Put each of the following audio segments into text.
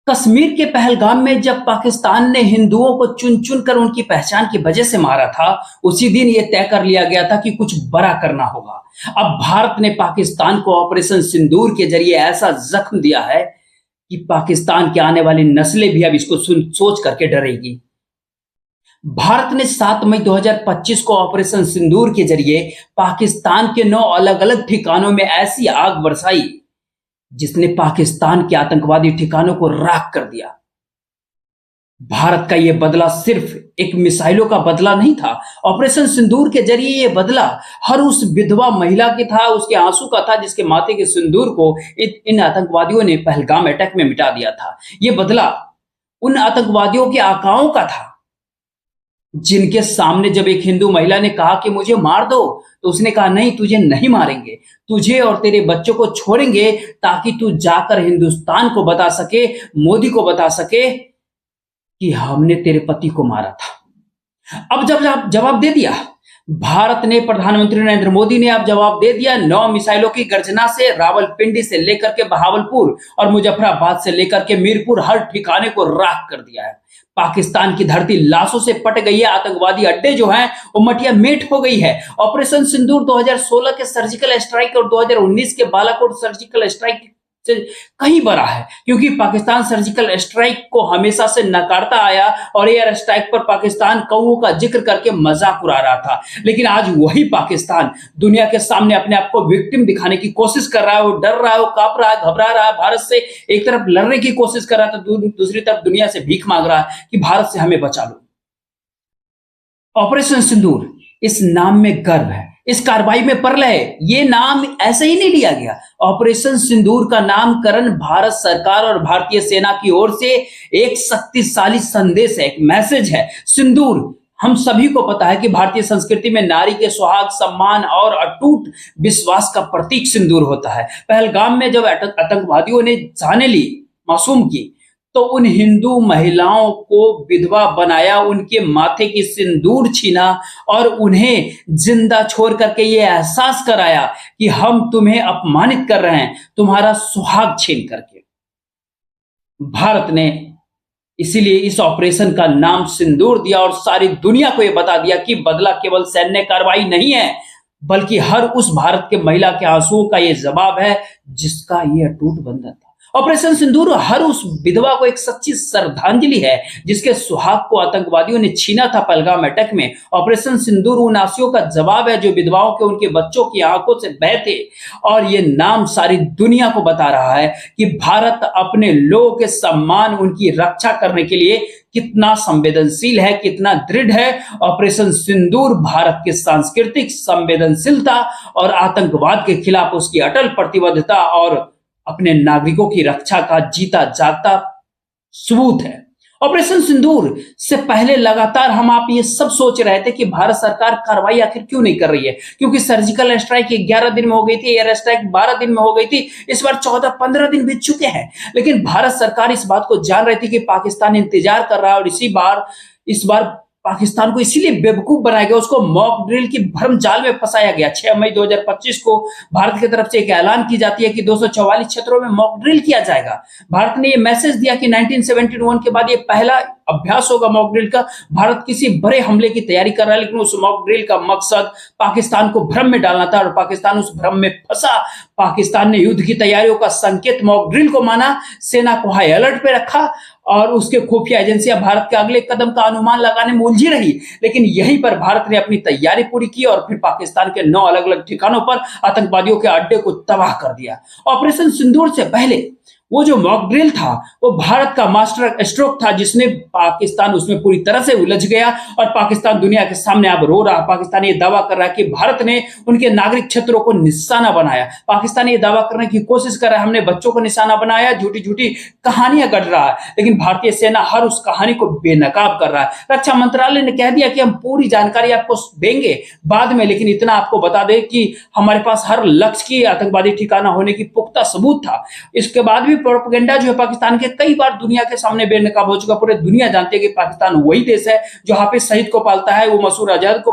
कश्मीर के पहलगाम में जब पाकिस्तान ने हिंदुओं को चुन चुन कर उनकी पहचान की वजह से मारा था, उसी दिन यह तय कर लिया गया था कि कुछ बड़ा करना होगा। अब भारत ने पाकिस्तान को ऑपरेशन सिंदूर के जरिए ऐसा जख्म दिया है कि पाकिस्तान की आने वाली नस्लें भी अब इसको सोच करके डरेगी। भारत ने 7 मई 2025 को ऑपरेशन सिंदूर के जरिए पाकिस्तान के 9 अलग अलग ठिकानों में ऐसी आग बरसाई जिसने पाकिस्तान के आतंकवादी ठिकानों को राख कर दिया। भारत का यह बदला सिर्फ एक मिसाइलों का बदला नहीं था। ऑपरेशन सिंदूर के जरिए यह बदला हर उस विधवा महिला के था, उसके आंसू का था, जिसके माथे के सिंदूर को इन आतंकवादियों ने पहलगाम अटैक में मिटा दिया था। यह बदला उन आतंकवादियों के आकाओं का था जिनके सामने जब एक हिंदू महिला ने कहा कि मुझे मार दो, तो उसने कहा नहीं, तुझे नहीं मारेंगे, तुझे और तेरे बच्चों को छोड़ेंगे ताकि तू जाकर हिंदुस्तान को बता सके, मोदी को बता सके कि हमने तेरे पति को मारा था। अब जब जवाब दे दिया, भारत ने, प्रधानमंत्री नरेंद्र मोदी ने अब जवाब दे दिया। 9 मिसाइलों की गर्जना से रावलपिंडी से लेकर के बहावलपुर और मुजफ्फराबाद से लेकर के मीरपुर हर ठिकाने को राख कर दिया है। पाकिस्तान की धरती लाशों से पट गई है। आतंकवादी अड्डे जो हैं वो मटिया मेट हो गई है। ऑपरेशन सिंदूर 2016 के सर्जिकल स्ट्राइक और 2019 के बालाकोट सर्जिकल स्ट्राइक से कहीं बड़ा है, क्योंकि पाकिस्तान सर्जिकल स्ट्राइक को हमेशा से नकारता आया और एयर स्ट्राइक पर पाकिस्तान कौओं का जिक्र करके मजाक उड़ा रहा था। लेकिन आज वही पाकिस्तान दुनिया के सामने अपने आप को विक्टिम दिखाने की कोशिश कर रहा है। वो डर रहा है, वो कांप रहा है, घबरा रहा है। भारत से एक तरफ लड़ने की कोशिश कर रहा था, दूसरी तरफ दुनिया से भीख मांग रहा है कि भारत से हमें बचा लो। ऑपरेशन सिंदूर, इस नाम में गर्व है, इस कार्रवाई में प्रलय है। ये नाम ऐसे ही नहीं लिया गया। ऑपरेशन सिंदूर का नामकरण भारत सरकार और भारतीय सेना की ओर से एक शक्तिशाली संदेश है, एक मैसेज है। सिंदूर, हम सभी को पता है कि भारतीय संस्कृति में नारी के सुहाग, सम्मान और अटूट विश्वास का प्रतीक सिंदूर होता है। पहलगाम में जब आतंकवादियों ने जाने ली मासूम की, तो उन हिंदू महिलाओं को विधवा बनाया, उनके माथे की सिंदूर छीना और उन्हें जिंदा छोड़ करके ये एहसास कराया कि हम तुम्हें अपमानित कर रहे हैं, तुम्हारा सुहाग छीन करके। भारत ने इसीलिए इस ऑपरेशन का नाम सिंदूर दिया और सारी दुनिया को यह बता दिया कि बदला केवल सैन्य कार्रवाई नहीं है, बल्कि हर उस भारत के महिला के आंसुओं का यह जवाब है जिसका यह अटूट बंधन था। ऑपरेशन सिंदूर हर उस विधवा को एक सच्ची श्रद्धांजलि है जिसके सुहाग को आतंकवादियों ने छीना था पहलगाम अटैक में। ऑपरेशन सिंदूर उन आंसुओं का जवाब है जो विधवाओं के, उनके बच्चों की आंखों से बहे थे। और ये नाम सारी दुनिया को बता रहा है कि भारत अपने लोगों के सम्मान, उनकी रक्षा करने के लिए कितना संवेदनशील है, कितना दृढ़ है। ऑपरेशन सिंदूर भारत की सांस्कृतिक संवेदनशीलता और आतंकवाद के खिलाफ उसकी अटल प्रतिबद्धता और अपने नागरिकों की रक्षा का जीता जागता सबूत है। ऑपरेशन सिंदूर से पहले लगातार आप ये सब सोच रहे थे कि भारत सरकार कार्रवाई आखिर क्यों नहीं कर रही है, क्योंकि सर्जिकल स्ट्राइक 11 दिन में हो गई थी, एयर स्ट्राइक 12 दिन में हो गई थी, इस बार 14-15 दिन बीत चुके हैं। लेकिन भारत सरकार इस बात को जान रही थी कि पाकिस्तान इंतजार कर रहा है और इस बार पाकिस्तान को इसीलिए बेवकूफ बनाया गया, उसको मॉक ड्रिल की भ्रम जाल में फंसाया गया। 6 मई 2025 को भारत की तरफ से एक ऐलान की जाती है कि 244 क्षेत्रों में मॉक ड्रिल किया जाएगा। भारत ने यह मैसेज दिया कि 1971 के बाद यह पहला अभ्यास होगा मॉक ड्रिल का। भारत किसी बड़े हमले की तैयारी कर रहा है, लेकिन उस मॉक ड्रिल का मकसद पाकिस्तान को भ्रम में डालना था और पाकिस्तान उस भ्रम में फंसा। पाकिस्तान ने युद्ध की तैयारियों का संकेत मॉक ड्रिल को माना, सेना को हाई अलर्ट पे रखा और उसके खुफिया एजेंसियां भारत के अगले कदम का अनुमान लगाने में उलझी रही। लेकिन यहीं पर भारत ने अपनी तैयारी पूरी की और फिर पाकिस्तान के 9 अलग अलग ठिकानों पर आतंकवादियों के अड्डे को तबाह कर दिया। ऑपरेशन सिंदूर से पहले वो जो मॉक ड्रिल था वो भारत का मास्टर स्ट्रोक था, जिसने पाकिस्तान उसमें पूरी तरह से उलझ गया और पाकिस्तान दुनिया के सामने अब रो रहा। पाकिस्तान ये दावा कर रहा है कि भारत ने उनके नागरिक क्षेत्रों को निशाना बनाया। पाकिस्तान ये दावा करने की कोशिश कर रहा है हमने बच्चों को निशाना बनाया, झूठी झूठी कहानियां गढ़ रहा है। लेकिन भारतीय सेना हर उस कहानी को बेनकाब कर रहा है। रक्षा मंत्रालय ने कह दिया कि हम पूरी जानकारी आपको देंगे बाद में, लेकिन इतना आपको बता दें कि हमारे पास हर लक्ष्य की आतंकवादी ठिकाना होने की पुख्ता सबूत था। इसके बाद भी प्रोपेगेंडा जो है पाकिस्तान के कई बार दुनिया के सामने बेनकाब हो चुका। पूरे दुनिया जानती है कि पाकिस्तान वही देश है जो हाफिज सईद को पालता है, वो मसूद अजहर को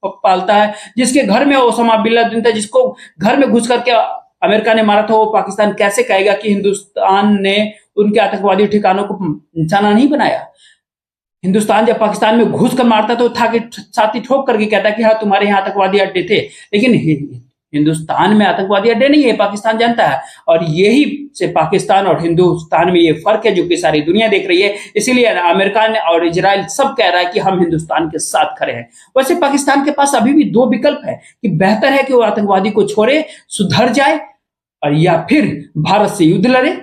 पालता है, जिसके घर में ओसामा बिन लादेन था, जिसको घर में घुस करके अमेरिका ने मारा था। वो पाकिस्तान कैसे कहेगा कि हिंदुस्तान ने उनके आतंकवादी ठिकानों को निशाना नहीं बनाया। हिंदुस्तान जब पाकिस्तान में घुस कर मारता तो छाती ठोक करके कहता कि हाँ तुम्हारे यहाँ आतंकवादी अड्डे थे, लेकिन हिंदुस्तान में आतंकवादी अड्डे नहीं है, पाकिस्तान जानता है। और यही से पाकिस्तान और हिंदुस्तान में ये फर्क है जो कि सारी दुनिया देख रही है। इसीलिए अमेरिका और इजराइल सब कह रहा है कि हम हिंदुस्तान के साथ खड़े हैं। वैसे पाकिस्तान के पास अभी भी दो विकल्प है कि बेहतर है कि वो आतंकवादी को छोड़े, सुधर जाए, और या फिर भारत से युद्ध लड़े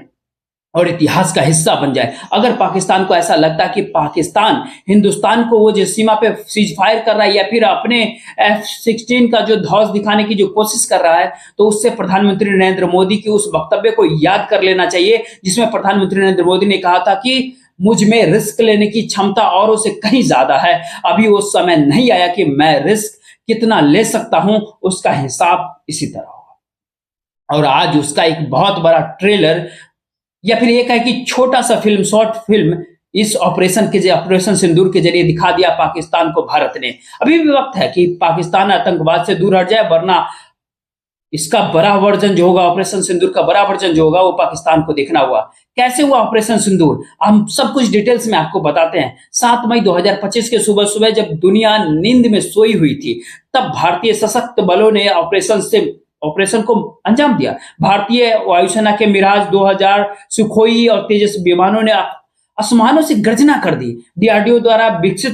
और इतिहास का हिस्सा बन जाए। अगर पाकिस्तान को ऐसा लगता है कि पाकिस्तान हिंदुस्तान को वो जो सीमा पे सीज फायर कर रहा है या फिर अपने F-16 का जो ध्वज दिखाने की जो कोशिश कर रहा है, तो उससे प्रधानमंत्री नरेंद्र मोदी के उस वक्तव्य को याद कर लेना चाहिए जिसमें प्रधानमंत्री नरेंद्र मोदी ने कहा था कि मुझ में रिस्क लेने की क्षमता औरों से कहीं ज्यादा है। अभी वो समय नहीं आया कि मैं रिस्क कितना ले सकता हूं, उसका हिसाब इसी तरह होगा। और आज उसका एक बहुत बड़ा ट्रेलर या फिर एक है कि छोटा सा फिल्म, शॉर्ट फिल्म इस ऑपरेशन सिंदूर के जरिए दिखा दिया पाकिस्तान को भारत ने। अभी भी वक्त है कि पाकिस्तान आतंकवाद से दूर हट जाए, वरना इसका बड़ा वर्जन जो होगा, ऑपरेशन सिंदूर का बड़ा वर्जन जो होगा, वो पाकिस्तान को देखना हुआ। कैसे हुआ ऑपरेशन सिंदूर, हम सब कुछ डिटेल्स में आपको बताते हैं। 7 मई 2025 के सुबह सुबह जब दुनिया नींद में सोई हुई थी, तब भारतीय सशस्त्र बलों ने ऑपरेशन को अंजाम दिया। भारतीय वायुसेना के मिराज 2000 सुखोई और तेजस विमानों ने आसमानों से गर्जना कर दी। डीआरडीओ द्वारा विकसित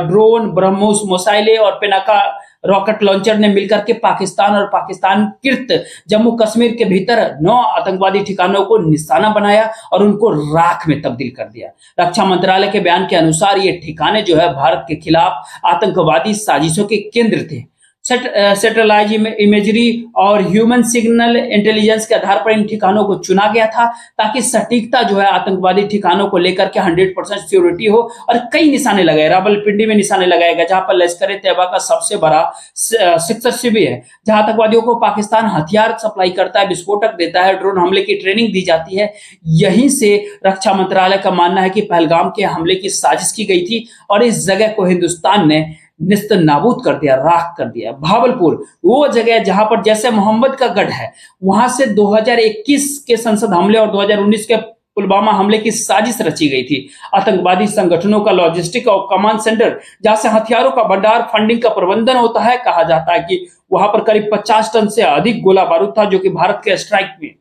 ड्रोन, ब्रह्मोस मिसाइलें और पेनाका रॉकेट लॉन्चर ने मिलकर के पाकिस्तान और पाकिस्तान-कृत जम्मू कश्मीर के भीतर 9 आतंकवादी ठिकानों को निशाना बनाया और उनको राख में तब्दील कर दिया। रक्षा मंत्रालय के बयान के अनुसार ये ठिकाने जो है भारत के खिलाफ आतंकवादी साजिशों के केंद्र थे। सैटेलाइट इमेजरी और ह्यूमन सिग्नल इंटेलिजेंस के आधार पर इन ठिकानों को चुना गया था ताकि सटीकता जो है आतंकवादी ठिकानों को लेकर के 100% सिक्योरिटी हो। और कई निशाने लगाए, रावलपिंडी में निशाने लगाए गए जहां पर लश्कर तैयबा का सबसे बड़ा सेक्टर शिविर है, जहां आतंकवादियों को पाकिस्तान हथियार सप्लाई करता है, विस्फोटक देता है, ड्रोन हमले की ट्रेनिंग दी जाती है। यहीं से रक्षा मंत्रालय का मानना है कि पहलगाम के हमले की साजिश की गई थी और इस जगह को हिंदुस्तान ने निस्त नाबूद कर दिया, राख कर दिया। भावलपुर वो जगह जहां पर जैसे मोहम्मद का गढ़ है, वहां से 2021 के संसद हमले और 2019 के पुलवामा हमले की साजिश रची गई थी। आतंकवादी संगठनों का लॉजिस्टिक और कमांड सेंटर, जहां से हथियारों का भंडार, फंडिंग का प्रबंधन होता है। कहा जाता है कि वहां पर करीब 50 टन से अधिक गोला बारूद था जो कि भारत के स्ट्राइक में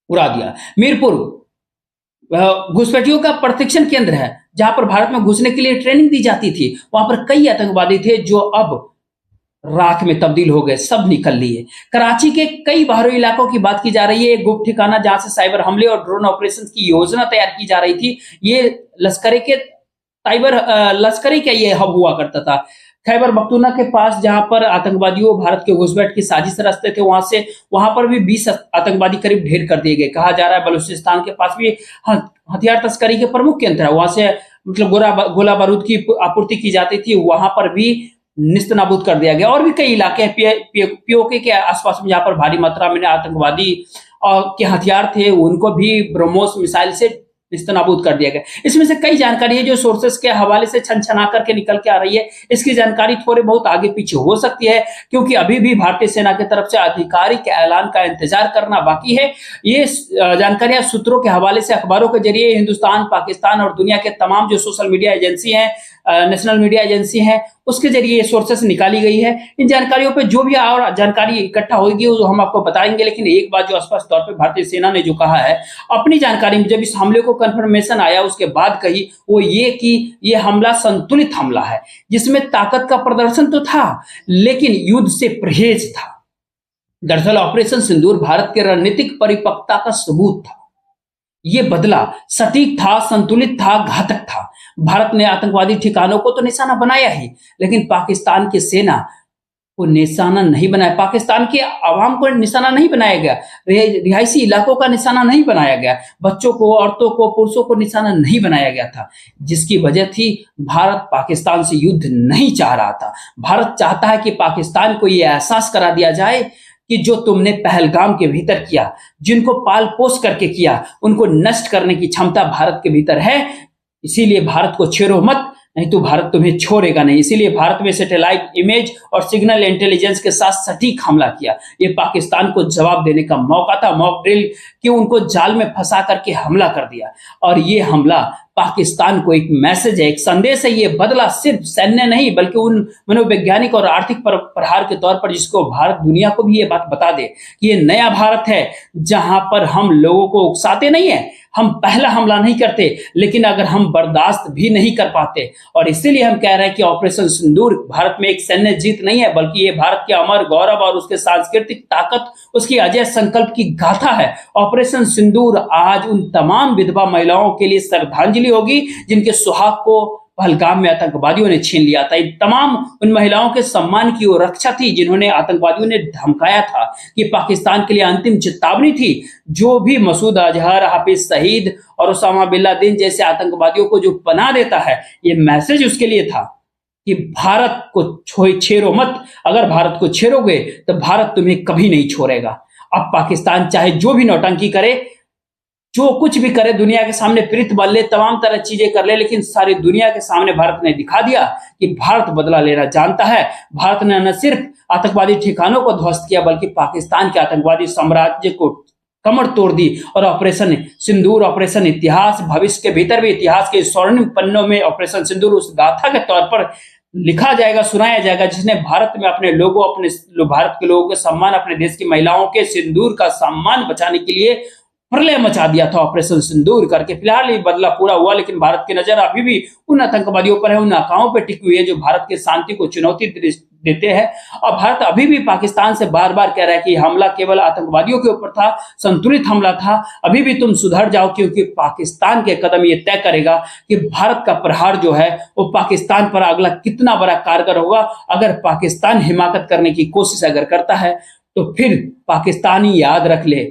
उड़ा दिया। मीरपुर घुसपैठियों का प्रशिक्षण केंद्र है जहां पर भारत में घुसने के लिए ट्रेनिंग दी जाती थी। वहां पर कई आतंकवादी थे जो अब राख में तब्दील हो गए, सब निकल लिए। कराची के कई बाहरी इलाकों की बात की जा रही है। एक गुप्त ठिकाना जहां से साइबर हमले और ड्रोन ऑपरेशन की योजना तैयार की जा रही थी, ये लश्करी का ये हब हुआ करता था। खैबर पख्तूनख्वा के पास जहां पर आतंकवादियों भारत के घुसपैठ की साजिश रचते थे, वहां पर भी 20 आतंकवादी करीब ढेर कर दिए गए। कहा जा रहा है बलूचिस्तान के पास भी हथियार तस्करी के प्रमुख केंद्र है, वहां से मतलब गोला बारूद की आपूर्ति की जाती थी, वहां पर भी निस्त नाबूद कर दिया गया। और भी कई इलाके पीओके के आसपास में जहां पर भारी मात्रा में आतंकवादी के हथियार थे, उनको भी ब्रह्मोस मिसाइल से निस्तनाबूद कर दिया गया। इसमें से कई जानकारी है जो सोर्सेस के हवाले से छनछना करके निकल के आ रही है। इसकी जानकारी थोड़े बहुत आगे पीछे हो सकती है क्योंकि अभी भी भारतीय सेना की तरफ से आधिकारिक ऐलान का इंतजार करना बाकी है। ये जानकारियां सूत्रों के हवाले से अखबारों के जरिए हिंदुस्तान, पाकिस्तान और दुनिया के तमाम जो सोशल मीडिया एजेंसी हैं, नेशनल मीडिया एजेंसी है, उसके जरिए ये सोर्सेस निकाली गई है। इन जानकारियों पे जो भी और जानकारी इकट्ठा होगी वो हम आपको बताएंगे। लेकिन एक बात जो स्पष्ट तौर पे भारतीय सेना ने जो कहा है अपनी जानकारी में, जब इस हमले को कंफर्मेशन आया उसके बाद कही, वो ये कि ये हमला संतुलित हमला है जिसमें ताकत का प्रदर्शन तो था लेकिन युद्ध से परहेज था। दरअसल ऑपरेशन सिंदूर भारत के रणनीतिक परिपक्वता का सबूत था। ये बदला सटीक था, संतुलित था, घातक था। भारत ने आतंकवादी ठिकानों को तो निशाना बनाया ही, लेकिन पाकिस्तान की सेना को निशाना नहीं बनाया, पाकिस्तान के आवाम को निशाना नहीं बनाया गया, रिहायशी इलाकों का निशाना नहीं बनाया गया, बच्चों को, औरतों को, पुरुषों को निशाना नहीं बनाया गया था। जिसकी वजह थी भारत पाकिस्तान से युद्ध नहीं चाह रहा था। भारत चाहता है कि पाकिस्तान को यह एहसास करा दिया जाए कि जो तुमने पहलगाम के भीतर किया, जिनको पाल पोस करके किया, उनको नष्ट करने की क्षमता भारत के भीतर है। इसीलिए भारत को छेड़ो मत, नहीं तो भारत तुम्हें छोड़ेगा नहीं। इसीलिए भारत में सैटेलाइट इमेज और सिग्नल इंटेलिजेंस के साथ सटीक हमला किया। ये पाकिस्तान को जवाब देने का मौका था, मॉक ड्रिल कि उनको जाल में फंसा करके हमला कर दिया। और ये हमला पाकिस्तान को एक मैसेज है, एक संदेश है। ये बदला सिर्फ सैन्य नहीं बल्कि उन मनोवैज्ञानिक और आर्थिक प्रहार के तौर पर, जिसको भारत दुनिया को भी ये बात बता दे कि ये नया भारत है जहां पर हम लोगों को उकसाते नहीं है, हम पहला हमला नहीं करते, लेकिन अगर हम बर्दाश्त भी नहीं कर पाते। और इसीलिए हम कह रहे हैं कि ऑपरेशन सिंदूर भारत में एक सैन्य जीत नहीं है, बल्कि ये भारत के अमर गौरव और उसके सांस्कृतिक ताकत, उसकी अजय संकल्प की गाथा है। ऑपरेशन सिंदूर आज उन तमाम विधवा महिलाओं के लिए श्रद्धांजलि होगी जिनके सुहाग को पहलगाम में आतंकवादियों ने छीन लिया था। तमाम उन महिलाओं के सम्मान की वो रक्षा थी जिन्होंने आतंकवादियों ने धमकाया था कि पाकिस्तान के लिए अंतिम चेतावनी थी। जो भी मसूद अजहर, हाफिज सईद और उसामा बिन लादेन जैसे आतंकवादियों को जो पनाह देता है, ये मैसेज उसके लिए था कि भारत को छेड़ो मत। अगर भारत को छेड़ोगे तो भारत तुम्हें कभी नहीं छोड़ेगा। अब पाकिस्तान चाहे जो भी नौटंकी करे, जो कुछ भी करे, दुनिया के सामने प्रीत बांध ले, तमाम तरह चीजें कर ले, लेकिन सारी दुनिया के सामने भारत ने दिखा दिया कि भारत बदला लेना जानता है। भारत ने न सिर्फ आतंकवादी ठिकानों को ध्वस्त किया बल्कि पाकिस्तान के आतंकवादी साम्राज्य को कमर तोड़ दी। और ऑपरेशन सिंदूर, ऑपरेशन इतिहास, भविष्य के भीतर भी इतिहास के स्वर्णिम पन्नों में ऑपरेशन सिंदूर उस गाथा के तौर पर लिखा जाएगा, सुनाया जाएगा, जिसने भारत में अपने लोगों, अपने भारत के लोगों के सम्मान, अपने देश की महिलाओं के सिंदूर का सम्मान बचाने के लिए प्रलय मचा दिया था ऑपरेशन सिंदूर करके। फिलहाल ये बदला पूरा हुआ, लेकिन भारत की नजर अभी भी उन आतंकवादियों पर है, उन नाकाओं पर टिकी हुई है जो भारत के शांति को चुनौती देते हैं। और भारत अभी भी पाकिस्तान से बार बार कह रहा है कि हमला केवल आतंकवादियों के ऊपर था, संतुलित हमला था, अभी भी तुम सुधर जाओ, क्योंकि पाकिस्तान के कदम ये तय करेगा कि भारत का प्रहार जो है वो पाकिस्तान पर अगला कितना बड़ा कारगर होगा। अगर पाकिस्तान हिमाकत करने की कोशिश अगर करता है तो फिर पाकिस्तानी याद रख ले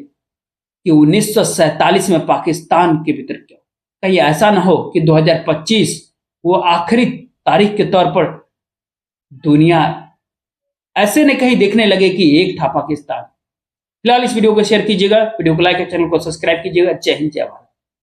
कि 1947 में पाकिस्तान के भीतर क्या, कहीं ऐसा ना हो कि 2025 वो आखिरी तारीख के तौर पर दुनिया ऐसे न कहीं देखने लगे कि एक था पाकिस्तान। फिलहाल इस वीडियो को शेयर कीजिएगा, वीडियो को लाइक और चैनल को सब्सक्राइब कीजिएगा। जय हिंद, जय भारत।